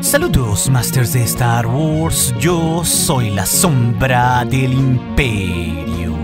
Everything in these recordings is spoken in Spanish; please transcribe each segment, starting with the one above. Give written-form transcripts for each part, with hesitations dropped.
Saludos, Masters de Star Wars. Yo soy la sombra del Imperio.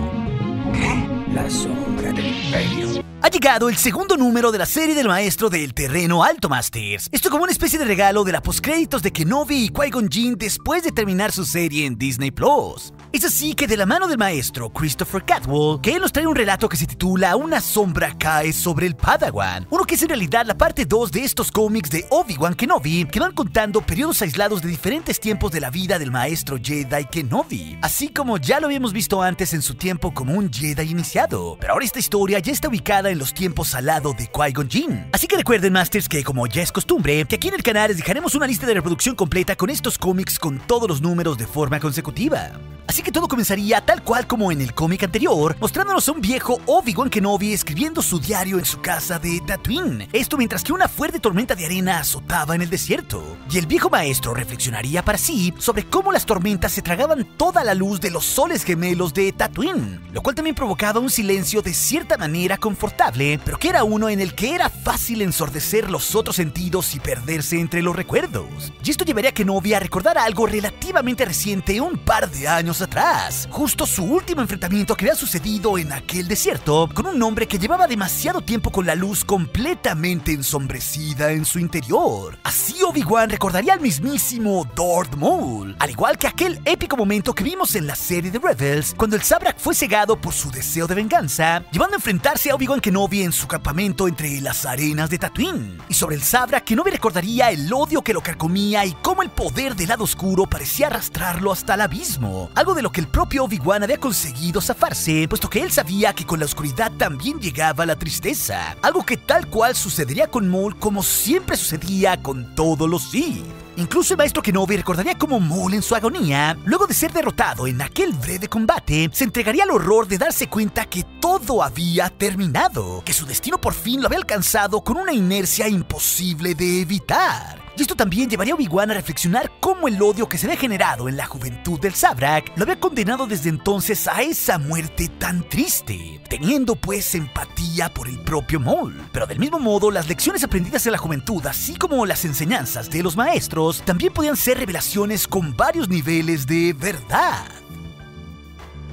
¿Qué? La sombra del Imperio. Ha llegado el segundo número de la serie del Maestro del Terreno Alto, Masters. Esto como una especie de regalo de la postcréditos de Kenobi y Qui-Gon Jinn después de terminar su serie en Disney Plus. Es así que de la mano del maestro Christopher Cantwell, que él nos trae un relato que se titula Una sombra cae sobre el Padawan, uno que es en realidad la parte 2 de estos cómics de Obi-Wan Kenobi, que van contando periodos aislados de diferentes tiempos de la vida del maestro Jedi Kenobi, así como ya lo habíamos visto antes en su tiempo como un Jedi iniciado, pero ahora esta historia ya está ubicada en los tiempos al lado de Qui-Gon Jinn. Así que recuerden, Masters, que como ya es costumbre, que aquí en el canal les dejaremos una lista de reproducción completa con estos cómics con todos los números de forma consecutiva. Así que todo comenzaría tal cual como en el cómic anterior, mostrándonos a un viejo Obi-Wan Kenobi escribiendo su diario en su casa de Tatooine. Esto mientras que una fuerte tormenta de arena azotaba en el desierto. Y el viejo maestro reflexionaría para sí sobre cómo las tormentas se tragaban toda la luz de los soles gemelos de Tatooine, lo cual también provocaba un silencio de cierta manera confortable, pero que era uno en el que era fácil ensordecer los otros sentidos y perderse entre los recuerdos. Y esto llevaría a Kenobi a recordar algo relativamente reciente un par de años atrás, justo su último enfrentamiento que había sucedido en aquel desierto con un hombre que llevaba demasiado tiempo con la luz completamente ensombrecida en su interior. Así Obi-Wan recordaría al mismísimo Darth Maul, al igual que aquel épico momento que vimos en la serie de Rebels cuando el Sabrak fue cegado por su deseo de venganza, llevando a enfrentarse a Obi-Wan Kenobi en su campamento entre las arenas de Tatooine. Y sobre el Sabrak, Kenobi recordaría el odio que lo carcomía y cómo el poder del lado oscuro parecía arrastrarlo hasta el abismo, algo de lo que el propio Obi-Wan había conseguido zafarse, puesto que él sabía que con la oscuridad también llegaba la tristeza, algo que tal cual sucedería con Maul como siempre sucedía con todos los Sith. Incluso el maestro Kenobi recordaría cómo Maul en su agonía, luego de ser derrotado en aquel breve combate, se entregaría al horror de darse cuenta que todo había terminado, que su destino por fin lo había alcanzado con una inercia imposible de evitar. Y esto también llevaría a Obi-Wan a reflexionar cómo el odio que se había generado en la juventud del Sabrak lo había condenado desde entonces a esa muerte tan triste, teniendo pues empatía por el propio Maul. Pero del mismo modo, las lecciones aprendidas en la juventud, así como las enseñanzas de los maestros, también podían ser revelaciones con varios niveles de verdad.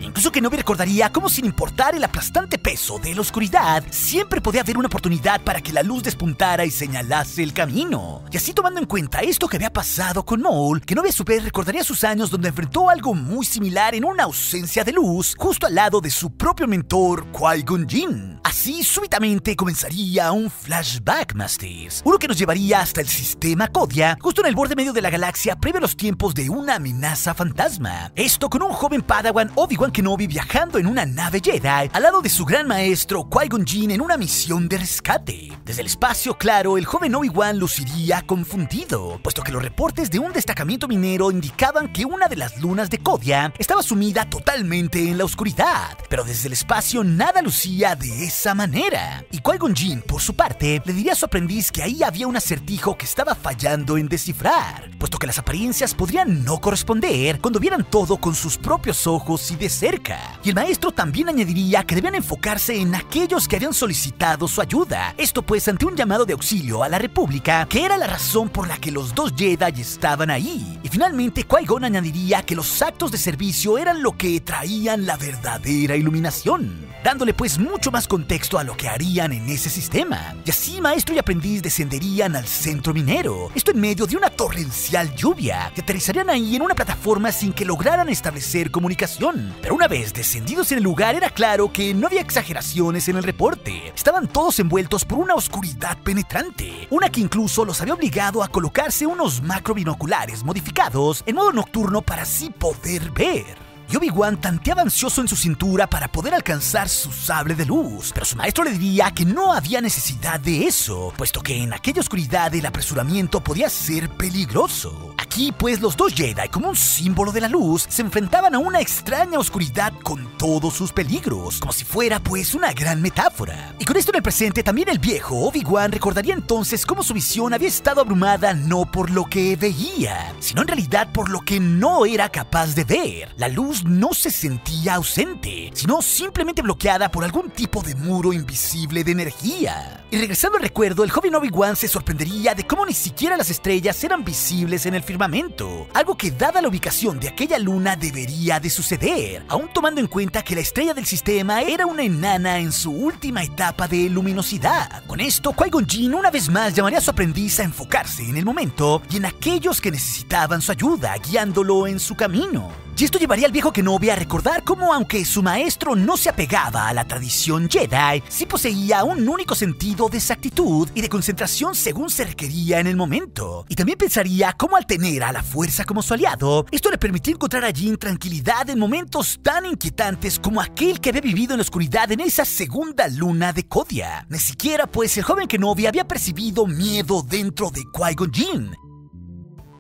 Incluso Kenobi recordaría cómo, sin importar el aplastante peso de la oscuridad, siempre podía haber una oportunidad para que la luz despuntara y señalase el camino. Y así, tomando en cuenta esto que había pasado con Maul, Kenobi a su vez recordaría sus años donde enfrentó algo muy similar en una ausencia de luz, justo al lado de su propio mentor, Qui-Gon Jinn. Así, súbitamente comenzaría un flashback, Masters, uno que nos llevaría hasta el sistema Kodia, justo en el borde medio de la galaxia, previo a los tiempos de una amenaza fantasma. Esto con un joven Padawan, Obi-Wan Kenobi, viajando en una nave Jedi al lado de su gran maestro Qui-Gon Jinn en una misión de rescate. Desde el espacio, claro, el joven Obi-Wan luciría confundido, puesto que los reportes de un destacamento minero indicaban que una de las lunas de Kodia estaba sumida totalmente en la oscuridad, pero desde el espacio nada lucía de esa manera. Y Qui-Gon Jinn, por su parte, le diría a su aprendiz que ahí había un acertijo que estaba fallando en descifrar, puesto que las apariencias podrían no corresponder cuando vieran todo con sus propios ojos y de cerca. Y el maestro también añadiría que debían enfocarse en aquellos que habían solicitado su ayuda. Esto pues ante un llamado de auxilio a la República, que era la razón por la que los dos Jedi estaban ahí. Y finalmente Qui-Gon añadiría que los actos de servicio eran lo que traían la verdadera iluminación, dándole pues mucho más contexto a lo que harían en ese sistema. Y así maestro y aprendiz descenderían al centro minero, esto en medio de una torrencial lluvia, que aterrizarían ahí en una plataforma sin que lograran establecer comunicación. Pero una vez descendidos en el lugar, era claro que no había exageraciones en el reporte. Estaban todos envueltos por una oscuridad penetrante, una que incluso los había obligado a colocarse unos macrobinoculares modificados en modo nocturno para así poder ver. Y Obi-Wan tanteaba ansioso en su cintura para poder alcanzar su sable de luz, pero su maestro le diría que no había necesidad de eso, puesto que en aquella oscuridad el apresuramiento podía ser peligroso. Aquí, pues, los dos Jedi, como un símbolo de la luz, se enfrentaban a una extraña oscuridad con todos sus peligros, como si fuera, pues, una gran metáfora. Y con esto en el presente, también el viejo Obi-Wan recordaría entonces cómo su visión había estado abrumada no por lo que veía, sino en realidad por lo que no era capaz de ver. La luz no se sentía ausente, sino simplemente bloqueada por algún tipo de muro invisible de energía. Y regresando al recuerdo, el joven Obi-Wan se sorprendería de cómo ni siquiera las estrellas eran visibles en el firmamento, algo que dada la ubicación de aquella luna debería de suceder, aún tomando en cuenta que la estrella del sistema era una enana en su última etapa de luminosidad. Con esto, Qui-Gon Jinn una vez más llamaría a su aprendiz a enfocarse en el momento y en aquellos que necesitaban su ayuda, guiándolo en su camino. Y esto llevaría al viejo Kenobi a recordar cómo, aunque su maestro no se apegaba a la tradición Jedi, sí poseía un único sentido de exactitud y de concentración según se requería en el momento. Y también pensaría cómo al tener a la fuerza como su aliado, esto le permitía encontrar a Jinn tranquilidad en momentos tan inquietantes como aquel que había vivido en la oscuridad en esa segunda luna de Kodia. Ni siquiera pues el joven Kenobi había percibido miedo dentro de Qui-Gon Jinn.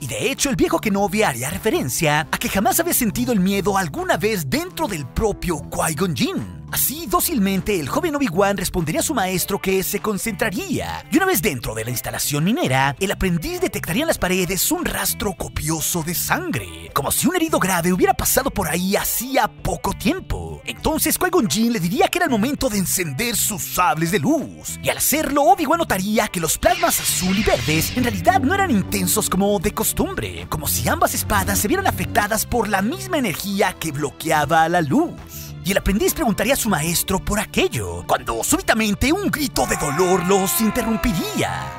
Y de hecho, el viejo Kenobi haría referencia a que jamás había sentido el miedo alguna vez dentro del propio Qui-Gon Jinn. Así, dócilmente, el joven Obi-Wan respondería a su maestro que se concentraría. Y una vez dentro de la instalación minera, el aprendiz detectaría en las paredes un rastro copioso de sangre, como si un herido grave hubiera pasado por ahí hacía poco tiempo. Entonces, Qui-Gon Jinn le diría que era el momento de encender sus sables de luz. Y al hacerlo, Obi-Wan notaría que los plasmas azul y verdes en realidad no eran intensos como de costumbre, como si ambas espadas se vieran afectadas por la misma energía que bloqueaba la luz. Y el aprendiz preguntaría a su maestro por aquello, cuando súbitamente un grito de dolor los interrumpiría.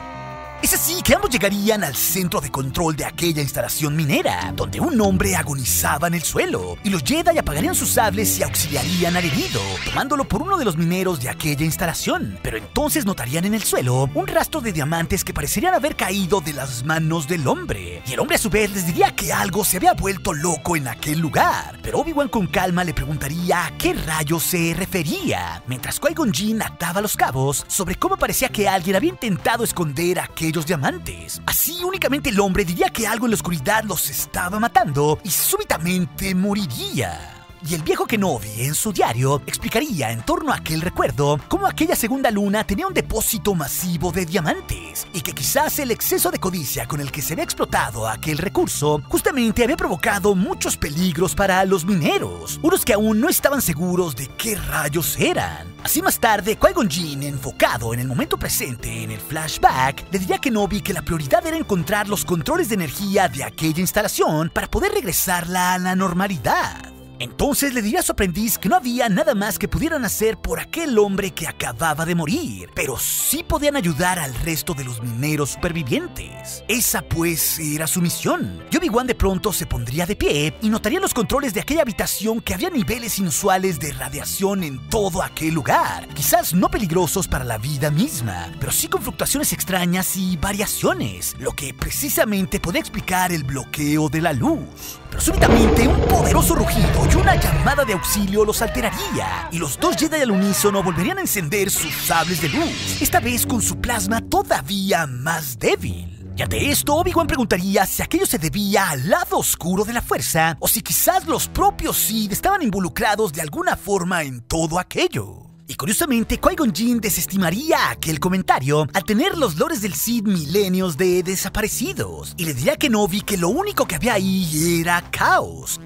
Es así que ambos llegarían al centro de control de aquella instalación minera, donde un hombre agonizaba en el suelo, y los Jedi apagarían sus sables y auxiliarían al herido, tomándolo por uno de los mineros de aquella instalación. Pero entonces notarían en el suelo un rastro de diamantes que parecerían haber caído de las manos del hombre, y el hombre a su vez les diría que algo se había vuelto loco en aquel lugar. Pero Obi-Wan con calma le preguntaría a qué rayos se refería, mientras Qui-Gon Jinn ataba los cabos sobre cómo parecía que alguien había intentado esconder aquellos diamantes. Así únicamente el hombre diría que algo en la oscuridad los estaba matando y súbitamente moriría. Y el viejo Kenobi, en su diario, explicaría en torno a aquel recuerdo cómo aquella segunda luna tenía un depósito masivo de diamantes y que quizás el exceso de codicia con el que se había explotado aquel recurso justamente había provocado muchos peligros para los mineros, unos que aún no estaban seguros de qué rayos eran. Así más tarde, Qui-Gon Jinn, enfocado en el momento presente en el flashback, le diría a Kenobi que la prioridad era encontrar los controles de energía de aquella instalación para poder regresarla a la normalidad. Entonces le diría a su aprendiz que no había nada más que pudieran hacer por aquel hombre que acababa de morir, pero sí podían ayudar al resto de los mineros supervivientes. Esa pues era su misión. Y Obi-Wan de pronto se pondría de pie y notaría los controles de aquella habitación que había niveles inusuales de radiación en todo aquel lugar. Quizás no peligrosos para la vida misma, pero sí con fluctuaciones extrañas y variaciones, lo que precisamente podía explicar el bloqueo de la luz. Pero súbitamente un poderoso rugido y una llamada de auxilio los alteraría, y los dos Jedi al unísono volverían a encender sus sables de luz, esta vez con su plasma todavía más débil. Y ante esto, Obi-Wan preguntaría si aquello se debía al lado oscuro de la fuerza, o si quizás los propios Sith estaban involucrados de alguna forma en todo aquello. Y curiosamente, Qui-Gon Jinn desestimaría aquel comentario al tener los lores del Sith milenios de desaparecidos, y le diría a Kenobi que lo único que había ahí era caos.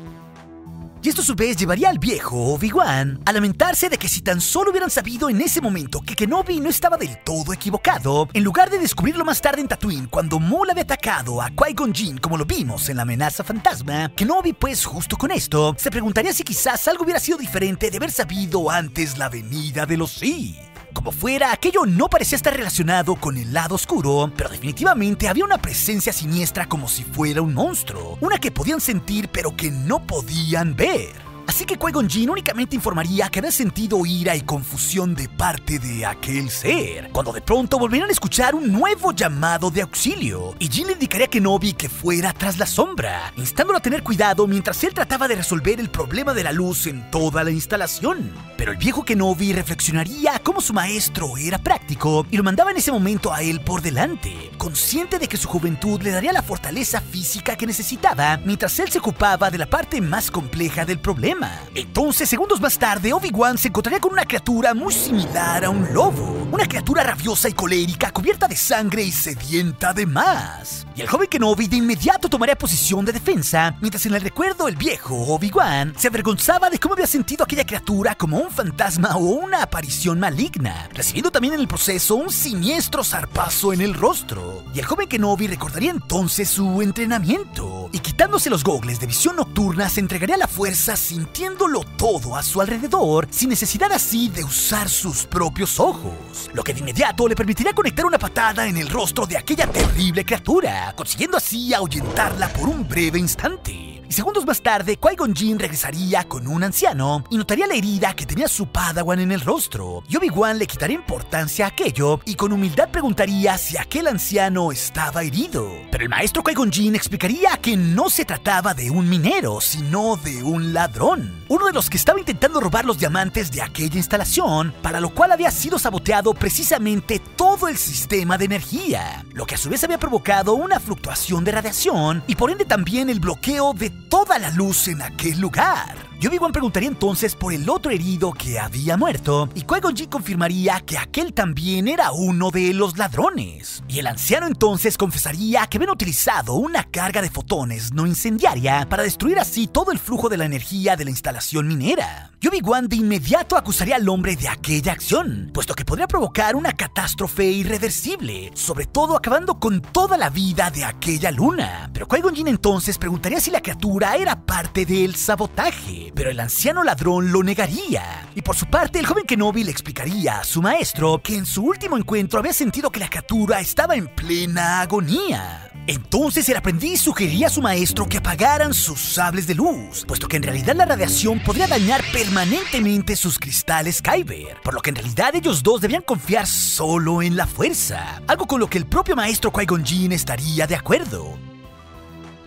Y esto a su vez llevaría al viejo Obi-Wan a lamentarse de que si tan solo hubieran sabido en ese momento que Kenobi no estaba del todo equivocado, en lugar de descubrirlo más tarde en Tatooine cuando Maul había atacado a Qui-Gon Jinn como lo vimos en la amenaza fantasma, Kenobi pues justo con esto se preguntaría si quizás algo hubiera sido diferente de haber sabido antes la venida de los Sith. Como fuera, aquello no parecía estar relacionado con el lado oscuro, pero definitivamente había una presencia siniestra como si fuera un monstruo, una que podían sentir pero que no podían ver. Así que Qui-Gon Jinn únicamente informaría que había sentido ira y confusión de parte de aquel ser, cuando de pronto volverían a escuchar un nuevo llamado de auxilio, y Jinn le indicaría a Kenobi que fuera tras la sombra, instándolo a tener cuidado mientras él trataba de resolver el problema de la luz en toda la instalación. Pero el viejo Kenobi reflexionaría cómo su maestro era práctico y lo mandaba en ese momento a él por delante, consciente de que su juventud le daría la fortaleza física que necesitaba mientras él se ocupaba de la parte más compleja del problema. llama. Entonces, segundos más tarde, Obi-Wan se encontraría con una criatura muy similar a un lobo. Una criatura rabiosa y colérica, cubierta de sangre y sedienta de más. Y el joven Kenobi de inmediato tomaría posición de defensa, mientras en el recuerdo el viejo Obi-Wan se avergonzaba de cómo había sentido aquella criatura como un fantasma o una aparición maligna, recibiendo también en el proceso un siniestro zarpazo en el rostro. Y el joven Kenobi recordaría entonces su entrenamiento, y quitándose los gogles de visión nocturna se entregaría a la fuerza sintiéndolo todo a su alrededor, sin necesidad así de usar sus propios ojos, lo que de inmediato le permitiría conectar una patada en el rostro de aquella terrible criatura, consiguiendo así ahuyentarla por un breve instante. Y segundos más tarde, Qui-Gon Jinn regresaría con un anciano y notaría la herida que tenía su Padawan en el rostro, y Obi-Wan le quitaría importancia a aquello y con humildad preguntaría si aquel anciano estaba herido. Pero el maestro Qui-Gon Jinn explicaría que no se trataba de un minero, sino de un ladrón, uno de los que estaba intentando robar los diamantes de aquella instalación, para lo cual había sido saboteado precisamente todo el sistema de energía, lo que a su vez había provocado una fluctuación de radiación y por ende también el bloqueo de toda la luz en aquel lugar. Y Obi-Wan preguntaría entonces por el otro herido que había muerto, y Qui-Gon Jinn confirmaría que aquel también era uno de los ladrones. Y el anciano entonces confesaría que habían utilizado una carga de fotones no incendiaria para destruir así todo el flujo de la energía de la instalación minera. Y Obi-Wan de inmediato acusaría al hombre de aquella acción, puesto que podría provocar una catástrofe irreversible, sobre todo acabando con toda la vida de aquella luna. Pero Qui-Gon Jinn entonces preguntaría si la criatura era parte del sabotaje, pero el anciano ladrón lo negaría. Y por su parte, el joven Kenobi le explicaría a su maestro que en su último encuentro había sentido que la criatura estaba en plena agonía. Entonces el aprendiz sugeriría a su maestro que apagaran sus sables de luz, puesto que en realidad la radiación podría dañar permanentemente sus cristales Kyber, por lo que en realidad ellos dos debían confiar solo en la fuerza, algo con lo que el propio maestro Qui-Gon Jinn estaría de acuerdo.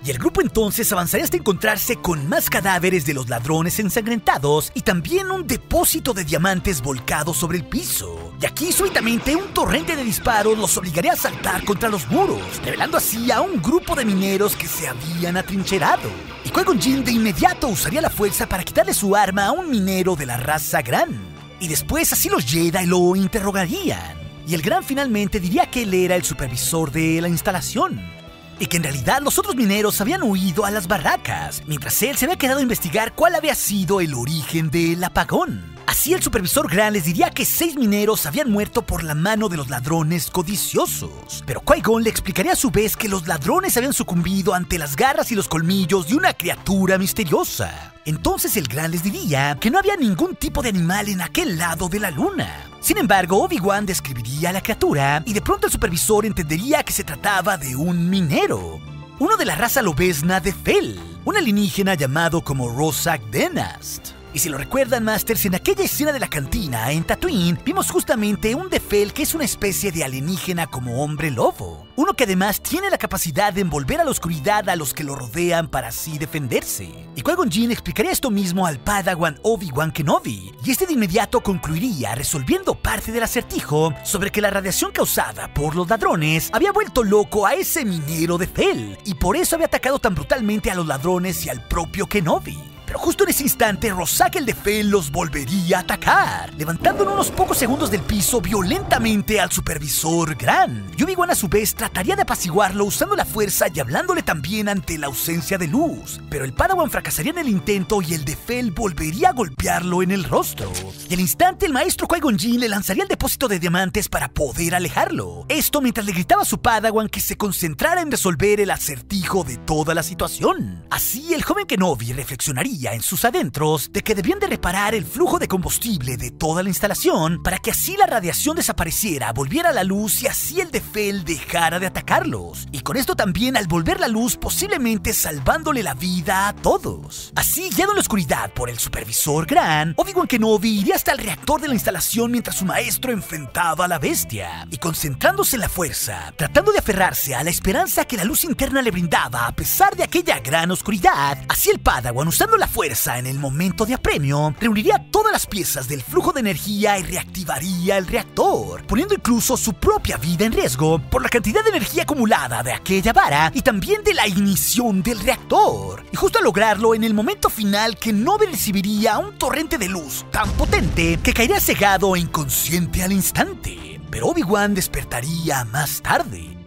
Y el grupo entonces avanzaría hasta encontrarse con más cadáveres de los ladrones ensangrentados y también un depósito de diamantes volcado sobre el piso. Y aquí súbitamente un torrente de disparos los obligaría a saltar contra los muros, revelando así a un grupo de mineros que se habían atrincherado. Y Qui-Gon Jinn de inmediato usaría la fuerza para quitarle su arma a un minero de la raza Gran. Y después así los Jedi lo interrogarían. Y el Gran finalmente diría que él era el supervisor de la instalación, y que en realidad los otros mineros habían huido a las barracas, mientras él se había quedado a investigar cuál había sido el origen del apagón. Así el supervisor Gran les diría que 6 mineros habían muerto por la mano de los ladrones codiciosos, pero Qui-Gon le explicaría a su vez que los ladrones habían sucumbido ante las garras y los colmillos de una criatura misteriosa. Entonces el Gran les diría que no había ningún tipo de animal en aquel lado de la luna. Sin embargo, Obi-Wan describiría a la criatura y de pronto el supervisor entendería que se trataba de un minero, uno de la raza lobesna de Fel, un alienígena llamado como Rosak Denast. Y si lo recuerdan, Masters, en aquella escena de la cantina en Tatooine vimos justamente un Defel que es una especie de alienígena como hombre lobo, uno que además tiene la capacidad de envolver a la oscuridad a los que lo rodean para así defenderse. Y Qui-Gon Jinn explicaría esto mismo al Padawan Obi-Wan Kenobi, y este de inmediato concluiría resolviendo parte del acertijo sobre que la radiación causada por los ladrones había vuelto loco a ese minero Defel, y por eso había atacado tan brutalmente a los ladrones y al propio Kenobi. Pero justo en ese instante, Rosak el Defel los volvería a atacar, levantando en unos pocos segundos del piso violentamente al supervisor Gran. Y Obi-Wan a su vez trataría de apaciguarlo usando la fuerza y hablándole también ante la ausencia de luz. Pero el Padawan fracasaría en el intento y el Defel volvería a golpearlo en el rostro. Y al instante el maestro Qui-Gon Jinn le lanzaría el depósito de diamantes para poder alejarlo. Esto mientras le gritaba a su Padawan que se concentrara en resolver el acertijo de toda la situación. Así el joven Kenobi reflexionaría en sus adentros de que debían de reparar el flujo de combustible de toda la instalación para que así la radiación desapareciera, volviera a la luz y así el Defel dejara de atacarlos. Y con esto también al volver la luz posiblemente salvándole la vida a todos. Así, guiado en la oscuridad por el supervisor Gran, Obi-Wan Kenobi iría hasta el reactor de la instalación mientras su maestro enfrentaba a la bestia y concentrándose en la fuerza, tratando de aferrarse a la esperanza que la luz interna le brindaba a pesar de aquella gran oscuridad, así el Padawan usando la la fuerza en el momento de apremio, reuniría todas las piezas del flujo de energía y reactivaría el reactor, poniendo incluso su propia vida en riesgo por la cantidad de energía acumulada de aquella vara y también de la ignición del reactor. Y justo al lograrlo, en el momento final, Kenobi recibiría un torrente de luz tan potente que caería cegado e inconsciente al instante. Pero Obi-Wan despertaría más tarde.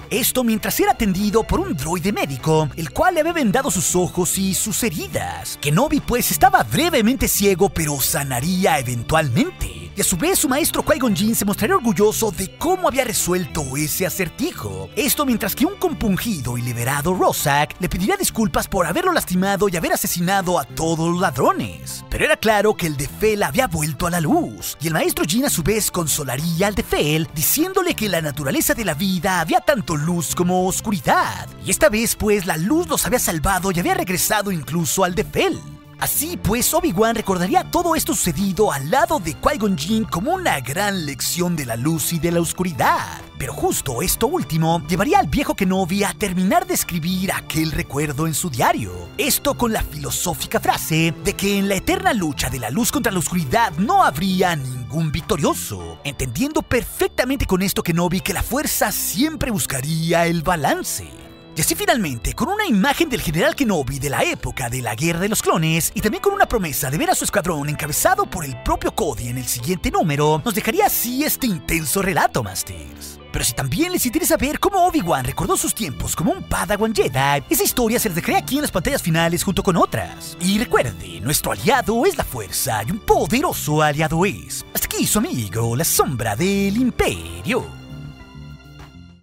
Esto mientras era atendido por un droide médico, el cual le había vendado sus ojos y sus heridas. Kenobi pues estaba brevemente ciego, pero sanaría eventualmente. Y a su vez su maestro Qui-Gon Jinn se mostraría orgulloso de cómo había resuelto ese acertijo. Esto mientras que un compungido y liberado Rozak le pediría disculpas por haberlo lastimado y haber asesinado a todos los ladrones. Pero era claro que el Defel había vuelto a la luz, y el maestro Jinn a su vez consolaría al Defel diciéndole que en la naturaleza de la vida había tanto luz como oscuridad. Y esta vez pues la luz los había salvado y había regresado incluso al Defel. Así pues, Obi-Wan recordaría todo esto sucedido al lado de Qui-Gon Jinn como una gran lección de la luz y de la oscuridad. Pero justo esto último llevaría al viejo Kenobi a terminar de escribir aquel recuerdo en su diario. Esto con la filosófica frase de que en la eterna lucha de la luz contra la oscuridad no habría ningún victorioso, entendiendo perfectamente con esto Kenobi que la fuerza siempre buscaría el balance. Y así finalmente, con una imagen del general Kenobi de la época de la Guerra de los Clones y también con una promesa de ver a su escuadrón encabezado por el propio Cody en el siguiente número, nos dejaría así este intenso relato, Masters. Pero si también les interesa ver cómo Obi-Wan recordó sus tiempos como un Padawan Jedi, esa historia se les dejaré aquí en las pantallas finales junto con otras. Y recuerde, nuestro aliado es la fuerza y un poderoso aliado es. Hasta aquí su amigo, la sombra del Imperio.